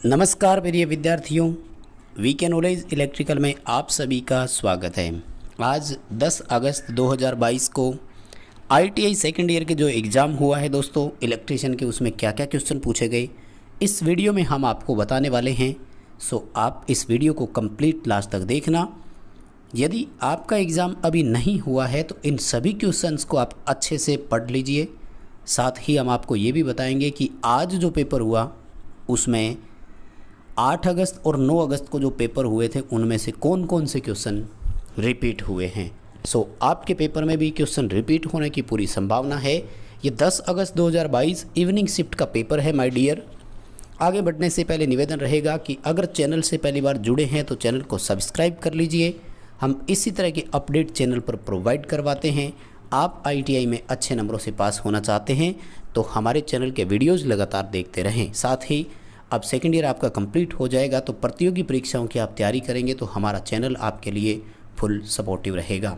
नमस्कार प्रिय विद्यार्थियों, वीके नॉलेज इलेक्ट्रिकल में आप सभी का स्वागत है। आज 10 अगस्त 2022 को आईटीआई सेकेंड ईयर के जो एग्ज़ाम हुआ है दोस्तों इलेक्ट्रीशियन के, उसमें क्या क्या क्वेश्चन पूछे गए इस वीडियो में हम आपको बताने वाले हैं। सो आप इस वीडियो को कंप्लीट लास्ट तक देखना। यदि आपका एग्ज़ाम अभी नहीं हुआ है तो इन सभी क्वेश्चंस को आप अच्छे से पढ़ लीजिए। साथ ही हम आपको ये भी बताएंगे कि आज जो पेपर हुआ उसमें 8 अगस्त और 9 अगस्त को जो पेपर हुए थे उनमें से कौन कौन से क्वेश्चन रिपीट हुए हैं। सो आपके पेपर में भी क्वेश्चन रिपीट होने की पूरी संभावना है। ये 10 अगस्त 2022 इवनिंग शिफ्ट का पेपर है माय डियर। आगे बढ़ने से पहले निवेदन रहेगा कि अगर चैनल से पहली बार जुड़े हैं तो चैनल को सब्सक्राइब कर लीजिए। हम इसी तरह के अपडेट चैनल पर प्रोवाइड करवाते हैं। आप आईटीआई में अच्छे नंबरों से पास होना चाहते हैं तो हमारे चैनल के वीडियोज़ लगातार देखते रहें। साथ ही अब सेकेंड ईयर आपका कंप्लीट हो जाएगा तो प्रतियोगी परीक्षाओं की आप तैयारी करेंगे तो हमारा चैनल आपके लिए फुल सपोर्टिव रहेगा।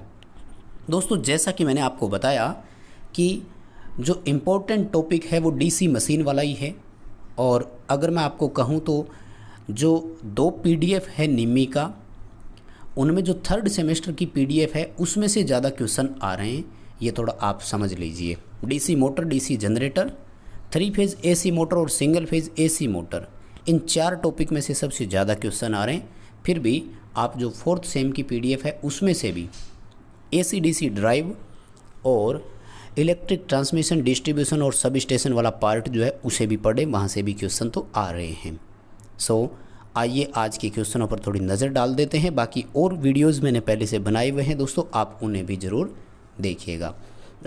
दोस्तों जैसा कि मैंने आपको बताया कि जो इम्पोर्टेंट टॉपिक है वो डीसी मशीन वाला ही है। और अगर मैं आपको कहूँ तो जो 2 पीडीएफ है निम्मी का, उनमें जो 3rd सेमेस्टर की पीडीएफ है उसमें से ज़्यादा क्वेश्चन आ रहे हैं। ये थोड़ा आप समझ लीजिए। DC motor, DC generator, 3 phase AC motor और सिंगल फेज़ एसी मोटर, इन 4 टॉपिक में से सबसे ज़्यादा क्वेश्चन आ रहे हैं। फिर भी आप जो 4th सेम की पीडीएफ है उसमें से भी एसी डीसी ड्राइव और इलेक्ट्रिक ट्रांसमिशन डिस्ट्रीब्यूशन और सब स्टेशन वाला पार्ट जो है उसे भी पढ़ें, वहाँ से भी क्वेश्चन तो आ रहे हैं। सो आइए आज के क्वेश्चनों पर थोड़ी नज़र डाल देते हैं। बाकी और वीडियोज़ मैंने पहले से बनाए हुए हैं दोस्तों, आप उन्हें भी ज़रूर देखिएगा।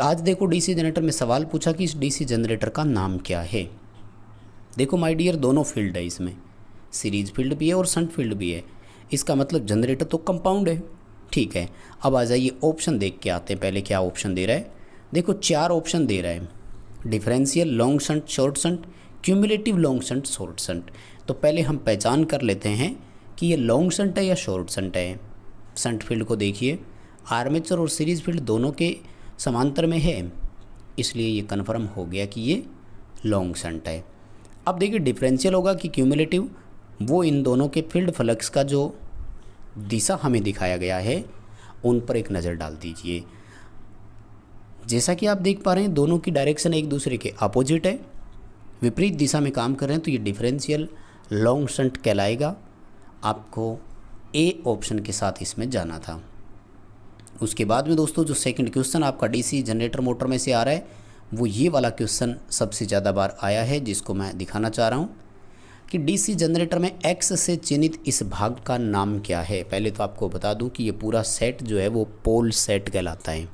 आज देखो डीसी जनरेटर में सवाल पूछा कि इस डीसी जनरेटर का नाम क्या है। देखो माय डियर, दोनों फील्ड है इसमें, सीरीज फील्ड भी है और शंट फील्ड भी है। इसका मतलब जनरेटर तो कंपाउंड है, ठीक है। अब आ जाइए ऑप्शन देख के आते हैं। पहले क्या ऑप्शन दे रहा है, देखो 4 ऑप्शन दे रहा है। Differential, long shunt, short shunt, cumulative long shunt, short shunt. तो पहले हम पहचान कर लेते हैं कि ये लॉन्ग शंट है या शॉर्ट शंट है। शंट फील्ड को देखिए, आर्मेचर और सीरीज फील्ड दोनों के समांतर में है, इसलिए ये कन्फर्म हो गया कि ये लॉन्ग शंट है। अब देखिए डिफरेंशियल होगा कि क्यूमुलेटिव, वो इन दोनों के फील्ड फ्लक्स का जो दिशा हमें दिखाया गया है उन पर एक नज़र डाल दीजिए। जैसा कि आप देख पा रहे हैं दोनों की डायरेक्शन एक दूसरे के अपोजिट है, विपरीत दिशा में काम कर रहे हैं, तो ये डिफरेंशियल लॉन्ग शंट कहलाएगा। आपको ए ऑप्शन के साथ इसमें जाना था। उसके बाद में दोस्तों जो सेकंड क्वेश्चन आपका डीसी जनरेटर मोटर में से आ रहा है वो ये वाला क्वेश्चन सबसे ज़्यादा बार आया है, जिसको मैं दिखाना चाह रहा हूँ कि डीसी जनरेटर में एक्स से चिन्हित इस भाग का नाम क्या है। पहले तो आपको बता दूं कि ये पूरा सेट जो है वो पोल सेट कहलाता है।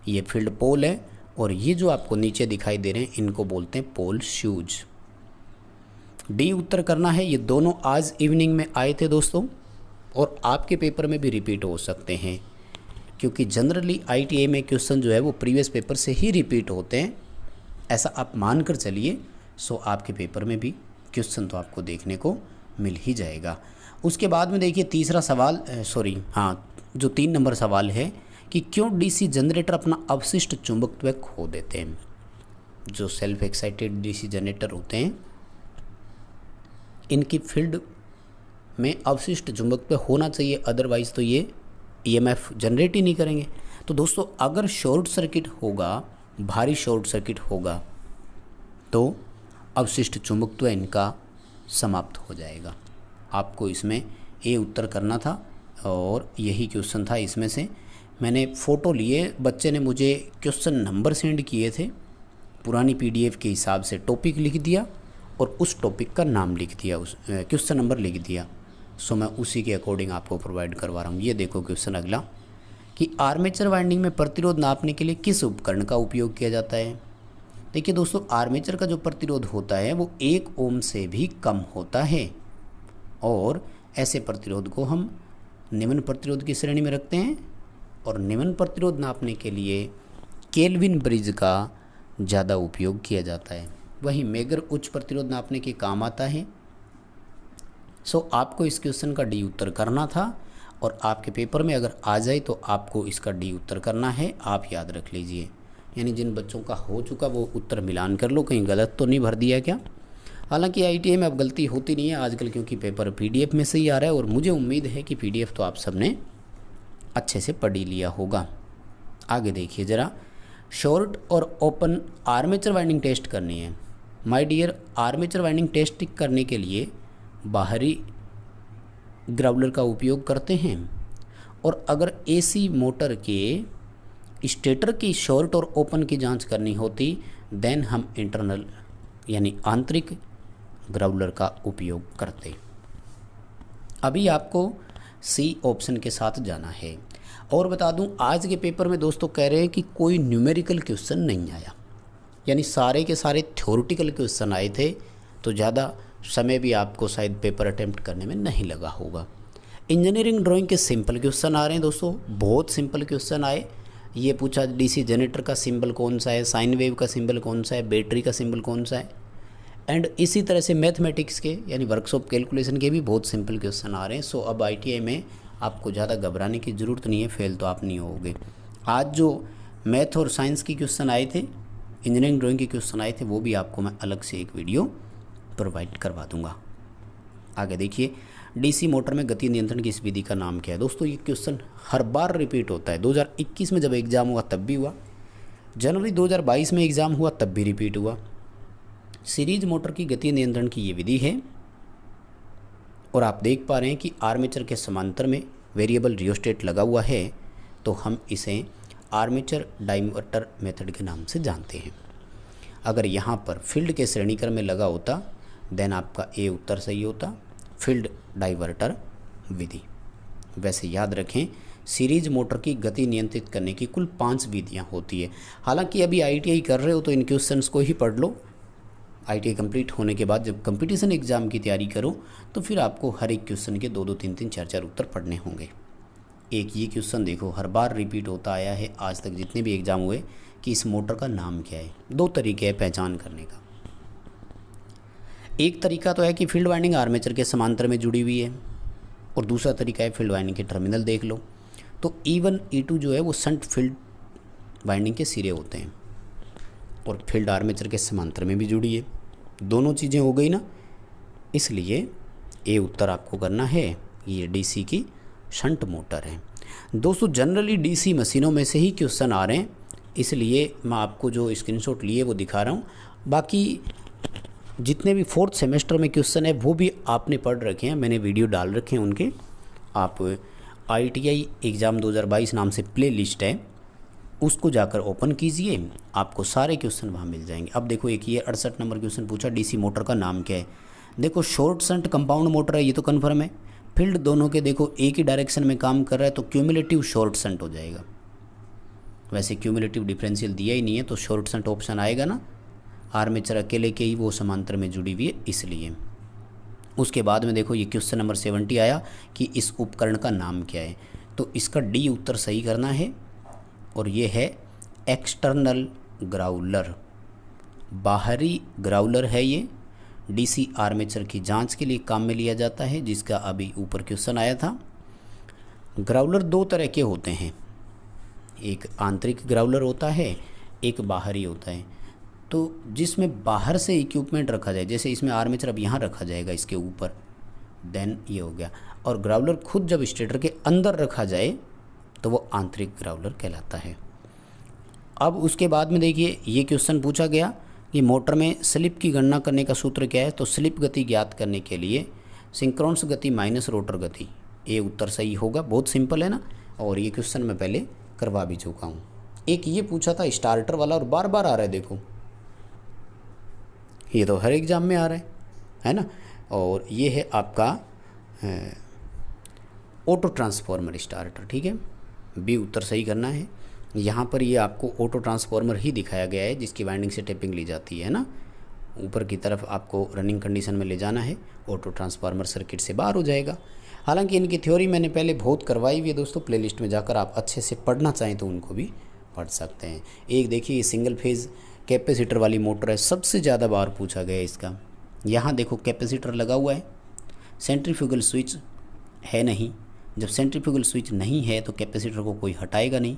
ये फील्ड पोल है और ये जो आपको नीचे दिखाई दे रहे हैं इनको बोलते हैं पोल शूज। डी उत्तर करना है। ये दोनों आज इवनिंग में आए थे दोस्तों और आपके पेपर में भी रिपीट हो सकते हैं, क्योंकि जनरली आईटीआई में क्वेश्चन जो है वो प्रीवियस पेपर से ही रिपीट होते हैं, ऐसा आप मान कर चलिए। सो आपके पेपर में भी क्वेश्चन तो आपको देखने को मिल ही जाएगा। उसके बाद में देखिए तीसरा सवाल, जो 3 नंबर सवाल है कि क्यों डीसी जनरेटर अपना अवशिष्ट चुंबकत्व खो देते हैं। जो सेल्फ एक्साइटेड डीसी जनरेटर होते हैं इनकी फील्ड में अवशिष्ट चुंबकत्व होना चाहिए, अदरवाइज़ तो ये ईएमएफ जनरेट ही नहीं करेंगे। तो दोस्तों अगर शॉर्ट सर्किट होगा, भारी शॉर्ट सर्किट होगा तो अवशिष्ट चुंबकत्व इनका समाप्त हो जाएगा। आपको इसमें ए उत्तर करना था और यही क्वेश्चन था। इसमें से मैंने फ़ोटो लिए, बच्चे ने मुझे क्वेश्चन नंबर सेंड किए थे, पुरानी पीडीएफ के हिसाब से टॉपिक लिख दिया और उस टॉपिक का नाम लिख दिया, उस क्वेश्चन नंबर लिख दिया। सो मैं उसी के अकॉर्डिंग आपको प्रोवाइड करवा रहा हूँ। ये देखो क्वेश्चन अगला कि आर्मेचर वाइंडिंग में प्रतिरोध नापने के लिए किस उपकरण का उपयोग किया जाता है। देखिए दोस्तों आर्मेचर का जो प्रतिरोध होता है वो 1 ओम से भी कम होता है और ऐसे प्रतिरोध को हम निम्न प्रतिरोध की श्रेणी में रखते हैं और निम्न प्रतिरोध नापने के लिए केल्विन ब्रिज का ज़्यादा उपयोग किया जाता है। वहीं मेगर उच्च प्रतिरोध नापने के काम आता है। सो आपको इस क्वेश्चन का डी उत्तर करना था और आपके पेपर में अगर आ जाए तो आपको इसका डी उत्तर करना है, आप याद रख लीजिए। यानी जिन बच्चों का हो चुका वो उत्तर मिलान कर लो, कहीं गलत तो नहीं भर दिया क्या। हालांकि आईटीआई में अब गलती होती नहीं है आजकल, क्योंकि पेपर पीडीएफ में से ही आ रहा है, और मुझे उम्मीद है कि पीडीएफ तो आप सबने अच्छे से पढ़ ही लिया होगा। आगे देखिए ज़रा, शॉर्ट और ओपन आर्मेचर वाइंडिंग टेस्ट करनी है। My dear, armature winding test करने के लिए बाहरी ग्राउलर का उपयोग करते हैं, और अगर एसी मोटर के स्टेटर की शॉर्ट और ओपन की जांच करनी होती देन हम इंटरनल यानी आंतरिक ग्राउलर का उपयोग करते। अभी आपको सी ऑप्शन के साथ जाना है। और बता दूं, आज के पेपर में दोस्तों कह रहे हैं कि कोई न्यूमेरिकल क्वेश्चन नहीं आया, यानी सारे के सारे थ्योरेटिकल क्वेश्चन आए थे, तो ज़्यादा समय भी आपको शायद पेपर अटेम्प्ट करने में नहीं लगा होगा। इंजीनियरिंग ड्राइंग के सिंपल क्वेश्चन आ रहे हैं दोस्तों, बहुत सिंपल क्वेश्चन आए। ये पूछा डीसी जनरेटर का सिंबल कौन सा है, साइन वेव का सिंबल कौन सा है, बैटरी का सिंबल कौन सा है। एंड इसी तरह से मैथमेटिक्स के यानी वर्कशॉप कैलकुलेशन के भी बहुत सिंपल क्वेश्चन आ रहे हैं। सो अब आईटीआई में आपको ज़्यादा घबराने की ज़रूरत नहीं है, फेल तो आप नहीं होगे। आज जो मैथ और साइंस की क्वेश्चन आए थे, इंजीनियरिंग ड्राइंग के क्वेश्चन आए थे, वो भी आपको मैं अलग से एक वीडियो प्रोवाइड करवा दूंगा। आगे देखिए, डीसी मोटर में गति नियंत्रण की इस विधि का नाम क्या है। दोस्तों ये क्वेश्चन हर बार रिपीट होता है। 2021 में जब एग्ज़ाम हुआ तब भी हुआ, जनवरी 2022 में एग्ज़ाम हुआ तब भी रिपीट हुआ। सीरीज मोटर की गति नियंत्रण की ये विधि है, और आप देख पा रहे हैं कि आर्मेचर के समांतर में वेरिएबल रियोस्टेट लगा हुआ है, तो हम इसे आर्मेचर डाइवर्टर मेथड के नाम से जानते हैं। अगर यहाँ पर फील्ड के श्रेणीक्रम में लगा होता देन आपका ए उत्तर सही होता, फील्ड डाइवर्टर विधि। वैसे याद रखें, सीरीज मोटर की गति नियंत्रित करने की कुल 5 विधियाँ होती है। हालांकि अभी आईटीआई कर रहे हो तो इन क्वेश्चंस को ही पढ़ लो। आईटीआई कंप्लीट होने के बाद जब कंपटीशन एग्ज़ाम की तैयारी करो तो फिर आपको हर एक क्वेश्चन के 2-2, 3-3, 4-4 उत्तर पढ़ने होंगे। एक ये क्वेश्चन देखो, हर बार रिपीट होता आया है आज तक जितने भी एग्ज़ाम हुए, कि इस मोटर का नाम क्या है। 2 तरीके हैं पहचान करने का। एक तरीका तो है कि फील्ड वाइंडिंग आर्मेचर के समांतर में जुड़ी हुई है, और दूसरा तरीका है फील्ड वाइंडिंग के टर्मिनल देख लो। तो E1 E2 जो है वो शंट फील्ड वाइंडिंग के सिरे होते हैं, और फील्ड आर्मेचर के समांतर में भी जुड़ी है। दोनों चीज़ें हो गई ना, इसलिए ए उत्तर आपको करना है। ये डीसी की शंट मोटर है। दोस्तों जनरली डीसी मशीनों में से ही क्वेश्चन आ रहे हैं, इसलिए मैं आपको जो स्क्रीनशॉट लिए वो दिखा रहा हूँ। बाकी जितने भी 4th सेमेस्टर में क्वेश्चन है वो भी आपने पढ़ रखे हैं, मैंने वीडियो डाल रखे हैं उनके। आप आईटीआई एग्ज़ाम 2022 नाम से प्ले लिस्ट है, उसको जाकर ओपन कीजिए, आपको सारे क्वेश्चन वहाँ मिल जाएंगे। अब देखो, एक ये 68 नंबर क्वेश्चन पूछा, डीसी मोटर का नाम क्या है। देखो शॉर्ट शंट कंपाउंड मोटर है, ये तो कन्फर्म है। फील्ड दोनों के देखो एक ही डायरेक्शन में काम कर रहा है, तो क्यूमुलेटिव शॉर्ट शंट हो जाएगा। वैसे क्यूमुलेटिव डिफरेंशियल दिया ही नहीं है, तो शॉर्ट शंट ऑप्शन आएगा ना। आर्मेचर अकेले के ही वो समांतर में जुड़ी हुई है इसलिए। उसके बाद में देखो ये क्वेश्चन नंबर 70 आया कि इस उपकरण का नाम क्या है, तो इसका डी उत्तर सही करना है, और ये है एक्सटर्नल ग्राउलर। बाहरी ग्राउलर है ये, डीसी आर्मेचर की जांच के लिए काम में लिया जाता है, जिसका अभी ऊपर क्वेश्चन आया था। ग्राउलर 2 तरह के होते हैं, एक आंतरिक ग्राउलर होता है, एक बाहरी होता है। तो जिसमें बाहर से इक्विपमेंट रखा जाए, जैसे इसमें आर्मेचर अब यहाँ रखा जाएगा इसके ऊपर, देन ये हो गया। और ग्राउलर खुद जब स्टेटर के अंदर रखा जाए तो वो आंतरिक ग्राउलर कहलाता है। अब उसके बाद में देखिए ये क्वेश्चन पूछा गया कि मोटर में स्लिप की गणना करने का सूत्र क्या है। तो स्लिप गति ज्ञात करने के लिए सिंक्रोनस गति माइनस रोटर गति, ये उत्तर सही होगा। बहुत सिंपल है ना, और ये क्वेश्चन मैं पहले करवा भी चुका हूँ। एक ये पूछा था स्टार्टर वाला, और बार बार आ रहा है, देखो ये तो हर एग्ज़ाम में आ रहा है ना। और ये है आपका ऑटो ट्रांसफॉर्मर स्टार्टर, ठीक है, बी उत्तर सही करना है। यहाँ पर ये आपको ऑटो ट्रांसफॉर्मर ही दिखाया गया है, जिसकी वाइंडिंग से टेपिंग ली जाती है ना, ऊपर की तरफ आपको रनिंग कंडीशन में ले जाना है, ऑटो ट्रांसफार्मर सर्किट से बाहर हो जाएगा। हालांकि इनकी थ्योरी मैंने पहले बहुत करवाई हुई है दोस्तों, प्लेलिस्ट में जाकर आप अच्छे से पढ़ना चाहें तो उनको भी पढ़ सकते हैं। एक देखिए ये सिंगल फेज़ कैपेसिटर वाली मोटर है, सबसे ज़्यादा बार पूछा गया है इसका। यहाँ देखो कैपेसिटर लगा हुआ है, सेंट्रीफ्यूगल स्विच है नहीं। जब सेंट्रीफ्यूगल स्विच नहीं है तो कैपेसिटर को कोई हटाएगा नहीं।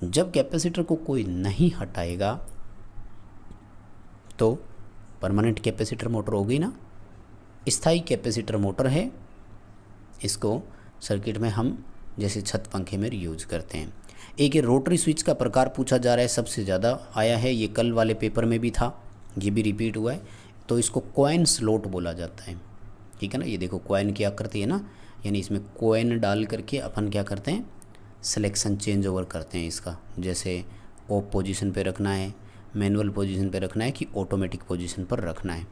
जब कैपेसिटर को कोई नहीं हटाएगा तो परमानेंट कैपेसिटर मोटर हो गई ना। स्थायी कैपेसिटर मोटर है, इसको सर्किट में हम जैसे छत पंखे में यूज करते हैं। एक ये रोटरी स्विच का प्रकार पूछा जा रहा है, सबसे ज़्यादा आया है, ये कल वाले पेपर में भी था, ये भी रिपीट हुआ है। तो इसको कॉइन स्लॉट बोला जाता है, ठीक है ना। ये देखो कॉइन की आकृति है ना, यानी इसमें कॉइन डाल करके अपन क्या करते हैं, सिलेक्शन चेंज ओवर करते हैं इसका, जैसे ऑफ पोजीशन पे रखना है, मैनुअल पोजीशन पे रखना है कि ऑटोमेटिक पोजीशन पर रखना है।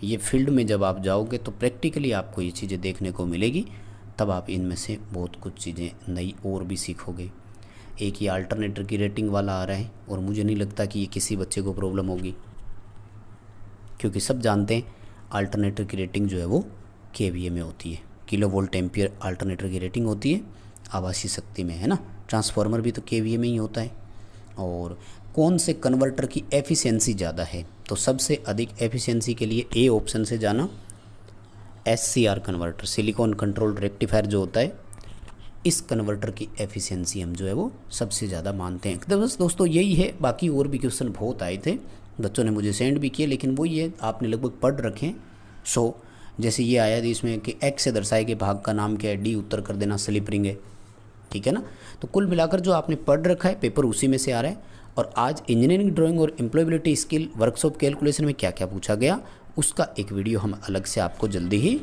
ये फील्ड में जब आप जाओगे तो प्रैक्टिकली आपको ये चीज़ें देखने को मिलेगी, तब आप इनमें से बहुत कुछ चीज़ें नई और भी सीखोगे। एक ये अल्टरनेटर की रेटिंग वाला आ रहा है, और मुझे नहीं लगता कि ये किसी बच्चे को प्रॉब्लम होगी, क्योंकि सब जानते हैं अल्टरनेटर की रेटिंग जो है वो केवीए में होती है, किलो वोल्ट एम्पियर अल्टरनेटर की रेटिंग होती है आभासी शक्ति में, है ना। ट्रांसफार्मर भी तो केवीए में ही होता है। और कौन से कन्वर्टर की एफिशिएंसी ज़्यादा है, तो सबसे अधिक एफिशिएंसी के लिए ए ऑप्शन से जाना, SCR converter, silicon controlled rectifier जो होता है, इस कन्वर्टर की एफिशिएंसी हम जो है वो सबसे ज़्यादा मानते हैं। तो बस दोस्तों यही है, बाकी और भी क्वेश्चन बहुत आए थे, बच्चों ने मुझे सेंड भी किए, लेकिन वो ये आपने लगभग पढ़ रखे। सो जैसे ये आया थी इसमें कि एक्स से दर्शाए गए भाग का नाम क्या है, डी उत्तर कर देना, स्लिप रिंग है, ठीक है ना। तो कुल मिलाकर जो आपने पढ़ रखा है पेपर उसी में से आ रहा है। और आज इंजीनियरिंग ड्राइंग और एम्प्लॉयबिलिटी स्किल वर्कशॉप कैलकुलेशन में क्या क्या पूछा गया, उसका एक वीडियो हम अलग से आपको जल्दी ही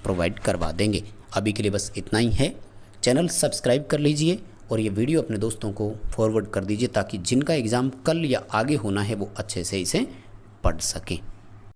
प्रोवाइड करवा देंगे। अभी के लिए बस इतना ही है। चैनल सब्सक्राइब कर लीजिए और ये वीडियो अपने दोस्तों को फॉरवर्ड कर दीजिए, ताकि जिनका एग्ज़ाम कल या आगे होना है वो अच्छे से इसे पढ़ सकें।